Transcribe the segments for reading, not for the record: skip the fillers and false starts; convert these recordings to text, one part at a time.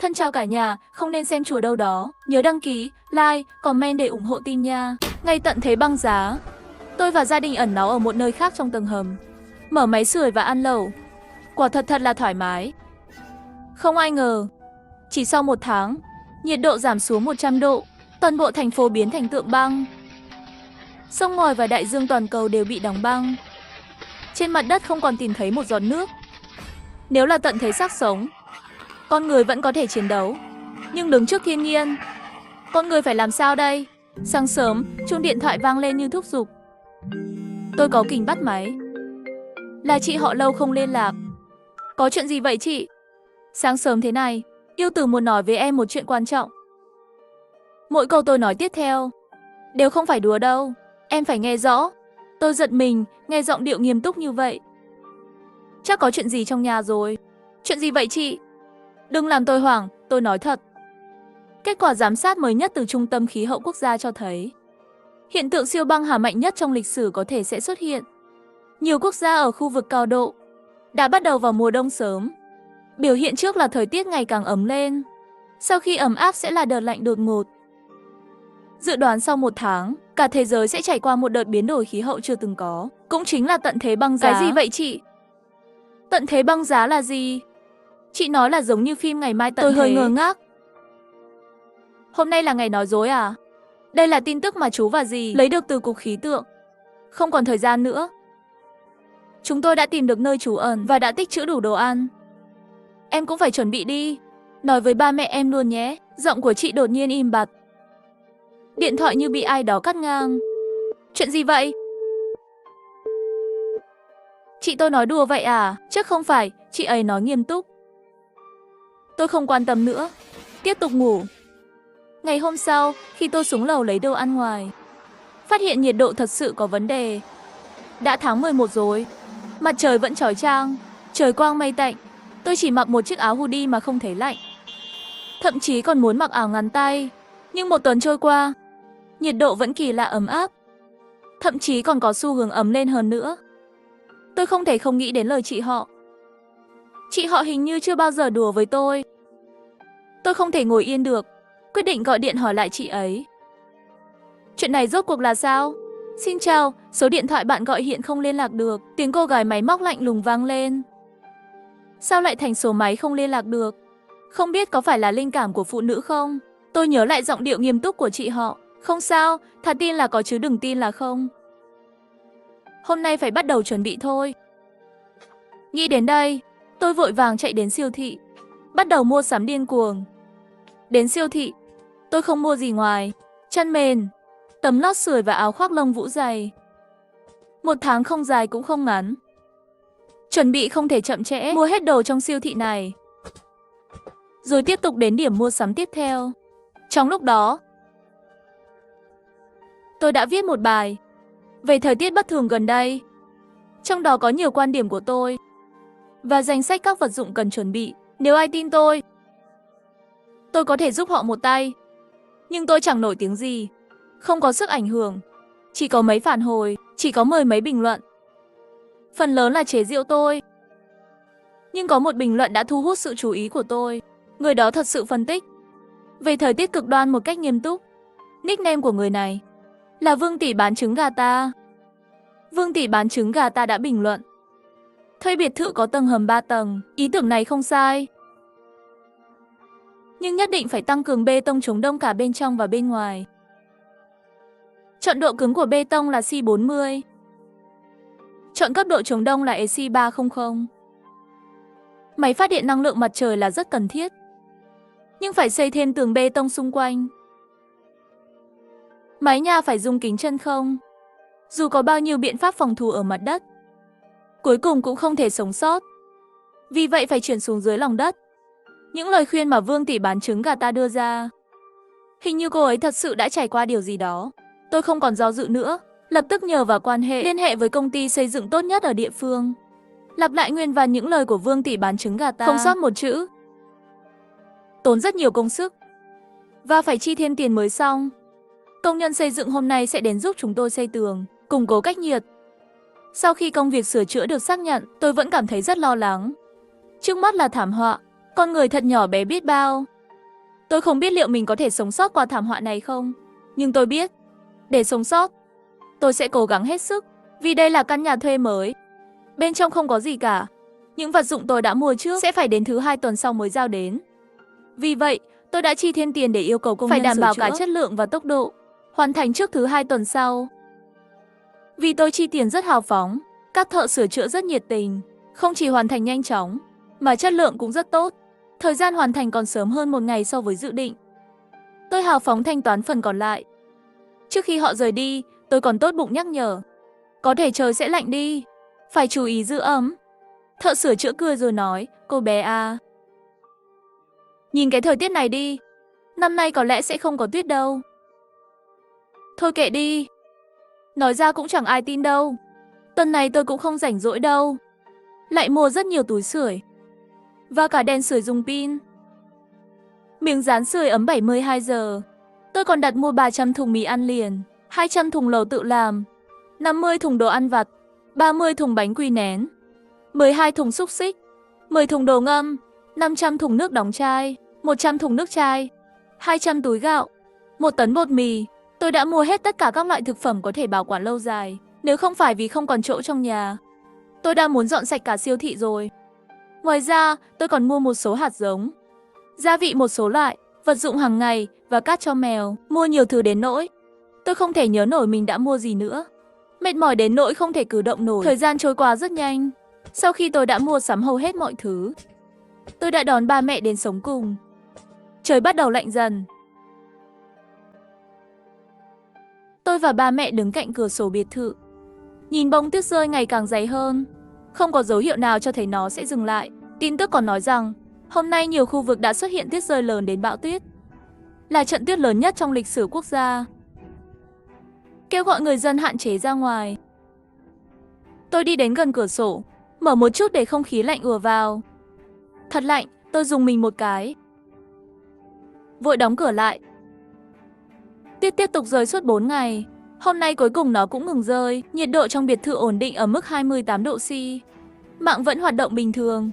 Thân chào cả nhà, không nên xem chùa đâu đó. Nhớ đăng ký, like, comment để ủng hộ team nha. Ngay tận thế băng giá, tôi và gia đình ẩn náu ở một nơi khác trong tầng hầm. Mở máy sưởi và ăn lẩu. Quả thật là thoải mái. Không ai ngờ, chỉ sau 1 tháng, nhiệt độ giảm xuống 100 độ, toàn bộ thành phố biến thành tượng băng. Sông ngòi và đại dương toàn cầu đều bị đóng băng. Trên mặt đất không còn tìm thấy một giọt nước. Nếu là tận thế xác sống, con người vẫn có thể chiến đấu. Nhưng đứng trước thiên nhiên, con người phải làm sao đây? Sáng sớm, chuông điện thoại vang lên như thúc giục. Tôi có kình bắt máy. Là chị họ lâu không liên lạc. Có chuyện gì vậy chị? Sáng sớm thế này, yêu tử muốn nói với em một chuyện quan trọng. Mỗi câu tôi nói tiếp theo đều không phải đùa đâu. Em phải nghe rõ. Tôi giật mình, nghe giọng điệu nghiêm túc như vậy. Chắc có chuyện gì trong nhà rồi. Chuyện gì vậy chị? Đừng làm tôi hoảng, tôi nói thật. Kết quả giám sát mới nhất từ Trung tâm Khí hậu Quốc gia cho thấy hiện tượng siêu băng hà mạnh nhất trong lịch sử có thể sẽ xuất hiện. Nhiều quốc gia ở khu vực cao độ đã bắt đầu vào mùa đông sớm. Biểu hiện trước là thời tiết ngày càng ấm lên. Sau khi ấm áp sẽ là đợt lạnh đột ngột. Dự đoán sau 1 tháng, cả thế giới sẽ trải qua một đợt biến đổi khí hậu chưa từng có. Cũng chính là tận thế băng giá. Cái gì vậy chị? Tận thế băng giá là gì? Chị nói là giống như phim Ngày mai tận thế. Tôi hơi ngơ ngác. Hôm nay là ngày nói dối à? Đây là tin tức mà chú và dì lấy được từ cục khí tượng. Không còn thời gian nữa. Chúng tôi đã tìm được nơi trú ẩn và đã tích trữ đủ đồ ăn. Em cũng phải chuẩn bị đi. Nói với ba mẹ em luôn nhé. Giọng của chị đột nhiên im bặt. Điện thoại như bị ai đó cắt ngang. Chuyện gì vậy? Chị tôi nói đùa vậy à? Chắc không phải, chị ấy nói nghiêm túc. Tôi không quan tâm nữa. Tiếp tục ngủ. Ngày hôm sau, khi tôi xuống lầu lấy đồ ăn ngoài, phát hiện nhiệt độ thật sự có vấn đề. Đã tháng 11 rồi, mặt trời vẫn chói chang, trời quang mây tạnh. Tôi chỉ mặc một chiếc áo hoodie mà không thấy lạnh. Thậm chí còn muốn mặc áo ngắn tay. Nhưng 1 tuần trôi qua, nhiệt độ vẫn kỳ lạ ấm áp. Thậm chí còn có xu hướng ấm lên hơn nữa. Tôi không thể không nghĩ đến lời chị họ. Chị họ hình như chưa bao giờ đùa với tôi. Tôi không thể ngồi yên được, quyết định gọi điện hỏi lại chị ấy. Chuyện này rốt cuộc là sao? Xin chào, số điện thoại bạn gọi hiện không liên lạc được. Tiếng cô gái máy móc lạnh lùng vang lên. Sao lại thành số máy không liên lạc được? Không biết có phải là linh cảm của phụ nữ không? Tôi nhớ lại giọng điệu nghiêm túc của chị họ. Không sao, thà tin là có chứ đừng tin là không. Hôm nay phải bắt đầu chuẩn bị thôi. Nghĩ đến đây, tôi vội vàng chạy đến siêu thị, bắt đầu mua sắm điên cuồng. Đến siêu thị, tôi không mua gì ngoài chăn mền, tấm lót sưởi và áo khoác lông vũ dày. 1 tháng không dài cũng không ngắn. Chuẩn bị không thể chậm trễ, mua hết đồ trong siêu thị này. Rồi tiếp tục đến điểm mua sắm tiếp theo. Trong lúc đó, tôi đã viết một bài về thời tiết bất thường gần đây. Trong đó có nhiều quan điểm của tôi và danh sách các vật dụng cần chuẩn bị. Nếu ai tin tôi có thể giúp họ một tay. Nhưng tôi chẳng nổi tiếng gì, không có sức ảnh hưởng. Chỉ có mấy phản hồi, chỉ có mười mấy bình luận. Phần lớn là chế giễu tôi. Nhưng có một bình luận đã thu hút sự chú ý của tôi. Người đó thật sự phân tích về thời tiết cực đoan một cách nghiêm túc. Nickname của người này là Vương Tỷ bán trứng gà ta. Vương Tỷ bán trứng gà ta đã bình luận: thuê biệt thự có tầng hầm 3 tầng, ý tưởng này không sai. Nhưng nhất định phải tăng cường bê tông chống đông cả bên trong và bên ngoài. Chọn độ cứng của bê tông là C40. Chọn cấp độ chống đông là EC300. Máy phát điện năng lượng mặt trời là rất cần thiết. Nhưng phải xây thêm tường bê tông xung quanh. Mái nhà phải dùng kính chân không. Dù có bao nhiêu biện pháp phòng thủ ở mặt đất, cuối cùng cũng không thể sống sót. Vì vậy phải chuyển xuống dưới lòng đất. Những lời khuyên mà Vương Tỷ bán trứng gà ta đưa ra, hình như cô ấy thật sự đã trải qua điều gì đó. Tôi không còn do dự nữa, lập tức nhờ vào quan hệ liên hệ với công ty xây dựng tốt nhất ở địa phương. Lặp lại nguyên vàn những lời của Vương Tỷ bán trứng gà ta, không sót một chữ. Tốn rất nhiều công sức và phải chi thêm tiền mới xong. Công nhân xây dựng hôm nay sẽ đến giúp chúng tôi xây tường, củng cố cách nhiệt. Sau khi công việc sửa chữa được xác nhận, tôi vẫn cảm thấy rất lo lắng. Trước mắt là thảm họa. Con người thật nhỏ bé biết bao. Tôi không biết liệu mình có thể sống sót qua thảm họa này không. Nhưng tôi biết, để sống sót, tôi sẽ cố gắng hết sức. Vì đây là căn nhà thuê mới. Bên trong không có gì cả. Những vật dụng tôi đã mua trước sẽ phải đến thứ 2 tuần sau mới giao đến. Vì vậy, tôi đã chi thêm tiền để yêu cầu công nhân phải đảm bảo cả chất lượng và tốc độ. Hoàn thành trước thứ 2 tuần sau. Vì tôi chi tiền rất hào phóng, các thợ sửa chữa rất nhiệt tình. Không chỉ hoàn thành nhanh chóng, mà chất lượng cũng rất tốt. Thời gian hoàn thành còn sớm hơn 1 ngày so với dự định. Tôi hào phóng thanh toán phần còn lại. Trước khi họ rời đi, tôi còn tốt bụng nhắc nhở. Có thể trời sẽ lạnh đi, phải chú ý giữ ấm. Thợ sửa chữa cười rồi nói, cô bé à. Nhìn cái thời tiết này đi, năm nay có lẽ sẽ không có tuyết đâu. Thôi kệ đi. Nói ra cũng chẳng ai tin đâu. Tuần này tôi cũng không rảnh rỗi đâu. Lại mua rất nhiều túi sưởi. Và cả đèn sưởi dùng pin. Miếng dán sưởi ấm 72 giờ. Tôi còn đặt mua 300 thùng mì ăn liền, 200 thùng lẩu tự làm, 50 thùng đồ ăn vặt, 30 thùng bánh quy nén, 12 thùng xúc xích, 10 thùng đồ ngâm, 500 thùng nước đóng chai, 100 thùng nước chai, 200 túi gạo, 1 tấn bột mì. Tôi đã mua hết tất cả các loại thực phẩm có thể bảo quản lâu dài, nếu không phải vì không còn chỗ trong nhà. Tôi đã muốn dọn sạch cả siêu thị rồi. Ngoài ra, tôi còn mua một số hạt giống, gia vị một số loại, vật dụng hàng ngày và cát cho mèo. Mua nhiều thứ đến nỗi tôi không thể nhớ nổi mình đã mua gì nữa. Mệt mỏi đến nỗi không thể cử động nổi. Thời gian trôi qua rất nhanh. Sau khi tôi đã mua sắm hầu hết mọi thứ, tôi đã đón ba mẹ đến sống cùng. Trời bắt đầu lạnh dần. Tôi và ba mẹ đứng cạnh cửa sổ biệt thự, nhìn bông tuyết rơi ngày càng dày hơn. Không có dấu hiệu nào cho thấy nó sẽ dừng lại. Tin tức còn nói rằng hôm nay nhiều khu vực đã xuất hiện tuyết rơi lớn đến bão tuyết, là trận tuyết lớn nhất trong lịch sử quốc gia. Kêu gọi người dân hạn chế ra ngoài. Tôi đi đến gần cửa sổ, mở một chút để không khí lạnh ùa vào. Thật lạnh, tôi rùng mình một cái. Vội đóng cửa lại. Tuyết tiếp tục rơi suốt 4 ngày. Hôm nay cuối cùng nó cũng ngừng rơi. Nhiệt độ trong biệt thự ổn định ở mức 28 độ C. Mạng vẫn hoạt động bình thường.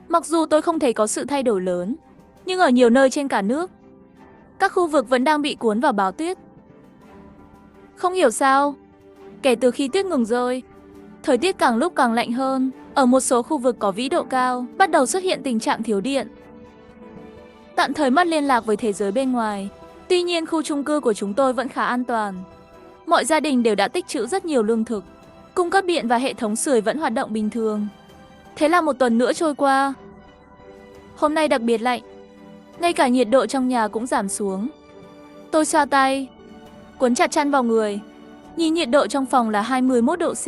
Mặc dù tôi không thấy có sự thay đổi lớn, nhưng ở nhiều nơi trên cả nước, các khu vực vẫn đang bị cuốn vào bão tuyết. Không hiểu sao, kể từ khi tuyết ngừng rơi, thời tiết càng lúc càng lạnh hơn. Ở một số khu vực có vĩ độ cao, bắt đầu xuất hiện tình trạng thiếu điện, tạm thời mất liên lạc với thế giới bên ngoài. Tuy nhiên khu chung cư của chúng tôi vẫn khá an toàn. Mọi gia đình đều đã tích trữ rất nhiều lương thực, cung cấp điện và hệ thống sưởi vẫn hoạt động bình thường. Thế là 1 tuần nữa trôi qua. Hôm nay đặc biệt lạnh, ngay cả nhiệt độ trong nhà cũng giảm xuống. Tôi xoa tay, cuốn chặt chăn vào người, nhìn nhiệt độ trong phòng là 21 độ C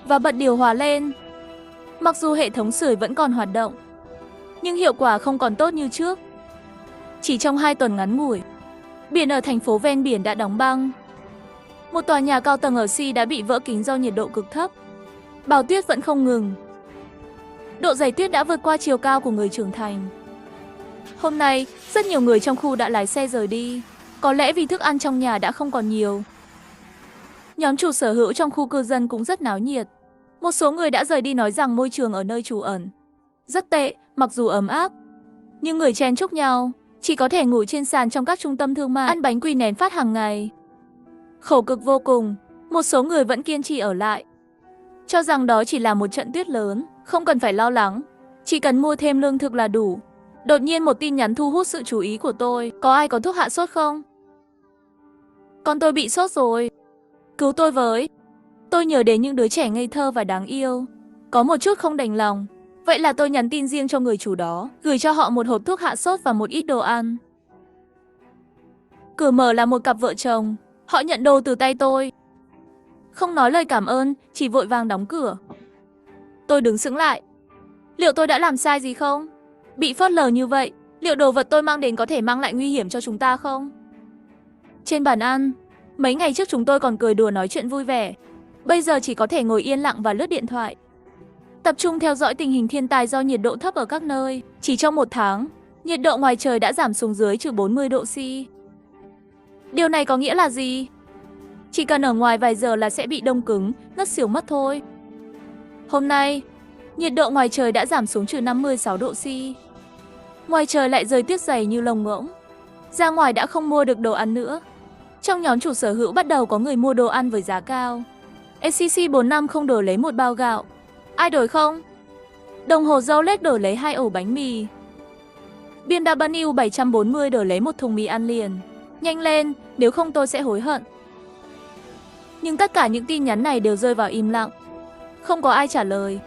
và bật điều hòa lên. Mặc dù hệ thống sưởi vẫn còn hoạt động, nhưng hiệu quả không còn tốt như trước. Chỉ trong 2 tuần ngắn ngủi, biển ở thành phố ven biển đã đóng băng. Một tòa nhà cao tầng ở Si đã bị vỡ kính do nhiệt độ cực thấp. Bão tuyết vẫn không ngừng. Độ dày tuyết đã vượt qua chiều cao của người trưởng thành. Hôm nay, rất nhiều người trong khu đã lái xe rời đi. Có lẽ vì thức ăn trong nhà đã không còn nhiều. Nhóm chủ sở hữu trong khu cư dân cũng rất náo nhiệt. Một số người đã rời đi nói rằng môi trường ở nơi trú ẩn rất tệ, mặc dù ấm áp, nhưng người chen chúc nhau, chỉ có thể ngủ trên sàn trong các trung tâm thương mại, ăn bánh quy nén phát hàng ngày. Khổ cực vô cùng. Một số người vẫn kiên trì ở lại, cho rằng đó chỉ là một trận tuyết lớn, không cần phải lo lắng, chỉ cần mua thêm lương thực là đủ. Đột nhiên một tin nhắn thu hút sự chú ý của tôi. Có ai có thuốc hạ sốt không? Con tôi bị sốt rồi. Cứu tôi với. Tôi nhớ đến những đứa trẻ ngây thơ và đáng yêu. Có một chút không đành lòng. Vậy là tôi nhắn tin riêng cho người chủ đó, gửi cho họ một hộp thuốc hạ sốt và một ít đồ ăn. Cửa mở là một cặp vợ chồng. Họ nhận đồ từ tay tôi, không nói lời cảm ơn, chỉ vội vàng đóng cửa. Tôi đứng sững lại. Liệu tôi đã làm sai gì không? Bị phớt lờ như vậy, liệu đồ vật tôi mang đến có thể mang lại nguy hiểm cho chúng ta không? Trên bàn ăn, mấy ngày trước chúng tôi còn cười đùa nói chuyện vui vẻ. Bây giờ chỉ có thể ngồi yên lặng và lướt điện thoại, tập trung theo dõi tình hình thiên tai do nhiệt độ thấp ở các nơi. Chỉ trong 1 tháng, nhiệt độ ngoài trời đã giảm xuống dưới trừ 40 độ C. Điều này có nghĩa là gì? Chỉ cần ở ngoài vài giờ là sẽ bị đông cứng, ngất xỉu mất thôi. Hôm nay, nhiệt độ ngoài trời đã giảm xuống trừ 56 độ C. Ngoài trời lại rơi tuyết dày như lông ngỗng. Ra ngoài đã không mua được đồ ăn nữa. Trong nhóm chủ sở hữu bắt đầu có người mua đồ ăn với giá cao. SCC 450 đổi lấy một bao gạo. Ai đổi không? Đồng hồ Rolex đổi lấy 2 ổ bánh mì. BMW 740 đổi lấy một thùng mì ăn liền. Nhanh lên, nếu không tôi sẽ hối hận. Nhưng tất cả những tin nhắn này đều rơi vào im lặng. Không có ai trả lời.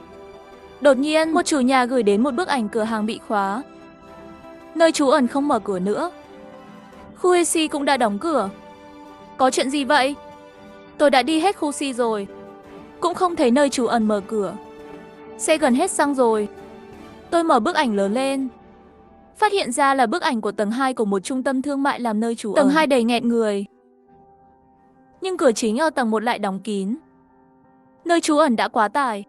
Đột nhiên, một chủ nhà gửi đến một bức ảnh cửa hàng bị khóa. Nơi trú ẩn không mở cửa nữa. Khu AC cũng đã đóng cửa. Có chuyện gì vậy? Tôi đã đi hết khu C rồi. Cũng không thấy nơi trú ẩn mở cửa. Xe gần hết xăng rồi. Tôi mở bức ảnh lớn lên. Phát hiện ra là bức ảnh của tầng 2 của một trung tâm thương mại làm nơi trú ẩn. Tầng 2 đầy nghẹt người. Nhưng cửa chính ở tầng 1 lại đóng kín. Nơi trú ẩn đã quá tải.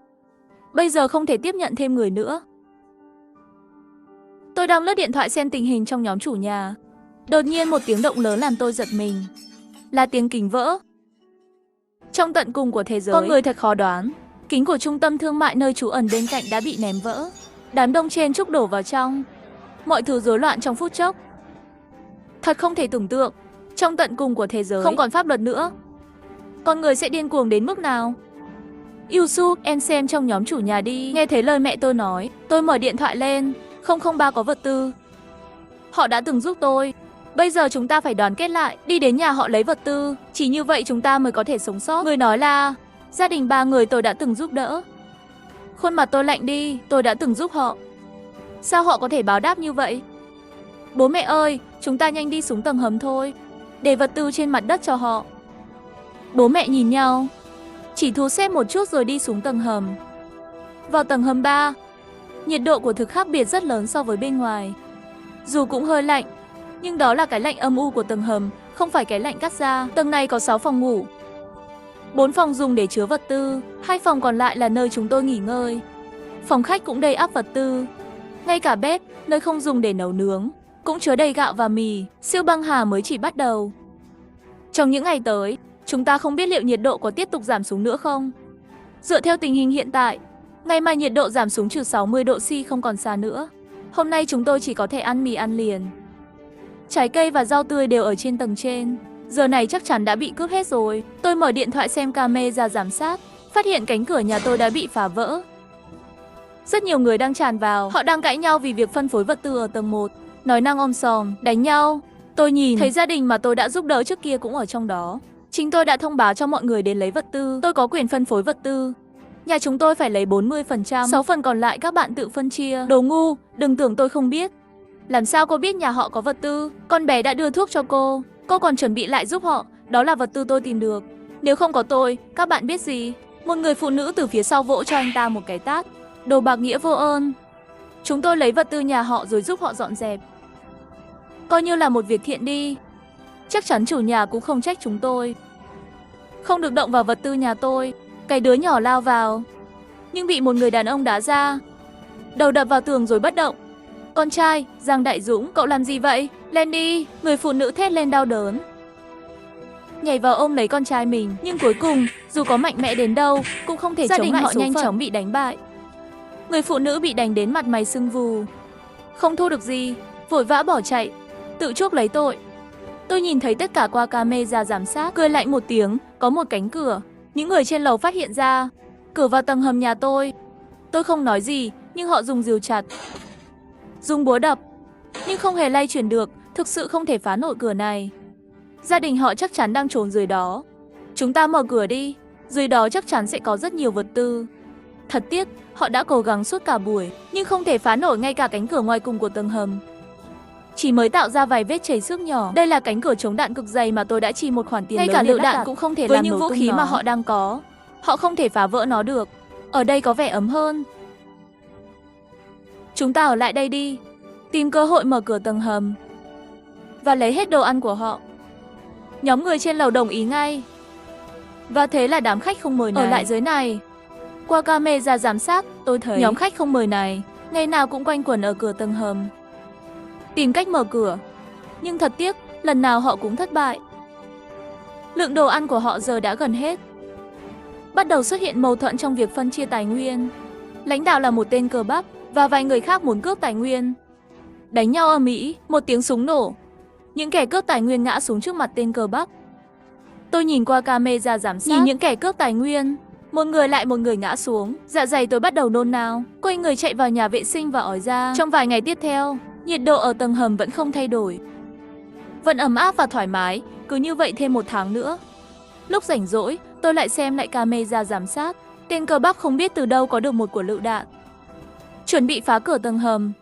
Bây giờ không thể tiếp nhận thêm người nữa. Tôi đang lướt điện thoại xem tình hình trong nhóm chủ nhà. Đột nhiên một tiếng động lớn làm tôi giật mình. Là tiếng kính vỡ. Trong tận cùng của thế giới, con người thật khó đoán. Kính của trung tâm thương mại nơi trú ẩn bên cạnh đã bị ném vỡ. Đám đông chen chúc đổ vào trong. Mọi thứ rối loạn trong phút chốc. Thật không thể tưởng tượng. Trong tận cùng của thế giới, không còn pháp luật nữa. Con người sẽ điên cuồng đến mức nào? Yusuf, em xem trong nhóm chủ nhà đi. Nghe thấy lời mẹ tôi nói, tôi mở điện thoại lên. 003 có vật tư. Họ đã từng giúp tôi. Bây giờ chúng ta phải đoàn kết lại, đi đến nhà họ lấy vật tư. Chỉ như vậy chúng ta mới có thể sống sót. Người nói là gia đình 3 người tôi đã từng giúp đỡ. Khuôn mặt tôi lạnh đi, tôi đã từng giúp họ. Sao họ có thể báo đáp như vậy? Bố mẹ ơi, chúng ta nhanh đi xuống tầng hầm thôi. Để vật tư trên mặt đất cho họ. Bố mẹ nhìn nhau. Chỉ thu xếp một chút rồi đi xuống tầng hầm. Vào tầng hầm 3. Nhiệt độ của thực khác biệt rất lớn so với bên ngoài. Dù cũng hơi lạnh, nhưng đó là cái lạnh âm u của tầng hầm, không phải cái lạnh cắt da. Tầng này có 6 phòng ngủ. 4 phòng dùng để chứa vật tư, 2 phòng còn lại là nơi chúng tôi nghỉ ngơi. Phòng khách cũng đầy ắp vật tư. Ngay cả bếp, nơi không dùng để nấu nướng, cũng chứa đầy gạo và mì. Siêu băng hà mới chỉ bắt đầu. Trong những ngày tới, chúng ta không biết liệu nhiệt độ có tiếp tục giảm xuống nữa không. Dựa theo tình hình hiện tại, ngày mai nhiệt độ giảm xuống trừ 60 độ C không còn xa nữa. Hôm nay chúng tôi chỉ có thể ăn mì ăn liền. Trái cây và rau tươi đều ở trên tầng trên. Giờ này chắc chắn đã bị cướp hết rồi. Tôi mở điện thoại xem camera giám sát, phát hiện cánh cửa nhà tôi đã bị phá vỡ. Rất nhiều người đang tràn vào, họ đang cãi nhau vì việc phân phối vật tư ở tầng 1. Nói năng om sòm, đánh nhau. Tôi nhìn thấy gia đình mà tôi đã giúp đỡ trước kia cũng ở trong đó. Chính tôi đã thông báo cho mọi người đến lấy vật tư. Tôi có quyền phân phối vật tư. Nhà chúng tôi phải lấy 40%, 6 phần còn lại các bạn tự phân chia. Đồ ngu, đừng tưởng tôi không biết. Làm sao cô biết nhà họ có vật tư? Con bé đã đưa thuốc cho cô còn chuẩn bị lại giúp họ. Đó là vật tư tôi tìm được. Nếu không có tôi, các bạn biết gì? Một người phụ nữ từ phía sau vỗ cho anh ta một cái tát. Đồ bạc nghĩa vô ơn. Chúng tôi lấy vật tư nhà họ rồi giúp họ dọn dẹp. Coi như là một việc thiện đi. Chắc chắn chủ nhà cũng không trách chúng tôi. Không được động vào vật tư nhà tôi. Cái đứa nhỏ lao vào, nhưng bị một người đàn ông đá ra. Đầu đập vào tường rồi bất động. Con trai, Giang Đại Dũng, cậu làm gì vậy? Lên đi, người phụ nữ thét lên đau đớn. Nhảy vào ôm lấy con trai mình, nhưng cuối cùng, dù có mạnh mẽ đến đâu, cũng không thể chống lại họ nhanh chóng bị đánh bại. Người phụ nữ bị đánh đến mặt mày sưng vù. Không thu được gì, vội vã bỏ chạy, tự chuốc lấy tội. Tôi nhìn thấy tất cả qua camera giám sát, cười lạnh một tiếng, có một cánh cửa. Những người trên lầu phát hiện ra. Cửa vào tầng hầm nhà tôi. Tôi không nói gì, nhưng họ dùng rìu chặt. Dùng búa đập, nhưng không hề lay chuyển được, thực sự không thể phá nổi cửa này. Gia đình họ chắc chắn đang trốn dưới đó. Chúng ta mở cửa đi, dưới đó chắc chắn sẽ có rất nhiều vật tư. Thật tiếc, họ đã cố gắng suốt cả buổi, nhưng không thể phá nổi ngay cả cánh cửa ngoài cùng của tầng hầm. Chỉ mới tạo ra vài vết chảy xước nhỏ. Đây là cánh cửa chống đạn cực dày mà tôi đã chi một khoản tiền lớn. Ngay cả lựu đạn cũng không thể làm nổ tung nó. Với những vũ khí mà họ đang có, họ không thể phá vỡ nó được. Ở đây có vẻ ấm hơn. Chúng ta ở lại đây đi, tìm cơ hội mở cửa tầng hầm và lấy hết đồ ăn của họ. Nhóm người trên lầu đồng ý ngay. Và thế là đám khách không mời này ở lại dưới này. Qua camera giám sát, tôi thấy nhóm khách không mời này ngày nào cũng quanh quẩn ở cửa tầng hầm, tìm cách mở cửa. Nhưng thật tiếc, lần nào họ cũng thất bại. Lượng đồ ăn của họ giờ đã gần hết. Bắt đầu xuất hiện mâu thuẫn trong việc phân chia tài nguyên. Lãnh đạo là một tên cơ bắp và vài người khác muốn cướp tài nguyên. Đánh nhau ầm ĩ, một tiếng súng nổ. Những kẻ cướp tài nguyên ngã xuống trước mặt tên cờ Bắc. Tôi nhìn qua camera giám sát, nhìn những kẻ cướp tài nguyên. Một người lại một người ngã xuống, dạ dày tôi bắt đầu nôn nao. Quay người chạy vào nhà vệ sinh và ói ra. Trong vài ngày tiếp theo, nhiệt độ ở tầng hầm vẫn không thay đổi. Vẫn ấm áp và thoải mái, cứ như vậy thêm 1 tháng nữa. Lúc rảnh rỗi, tôi lại xem lại camera giám sát. Tên cờ Bắc không biết từ đâu có được một quả lựu đạn. Chuẩn bị phá cửa tầng hầm.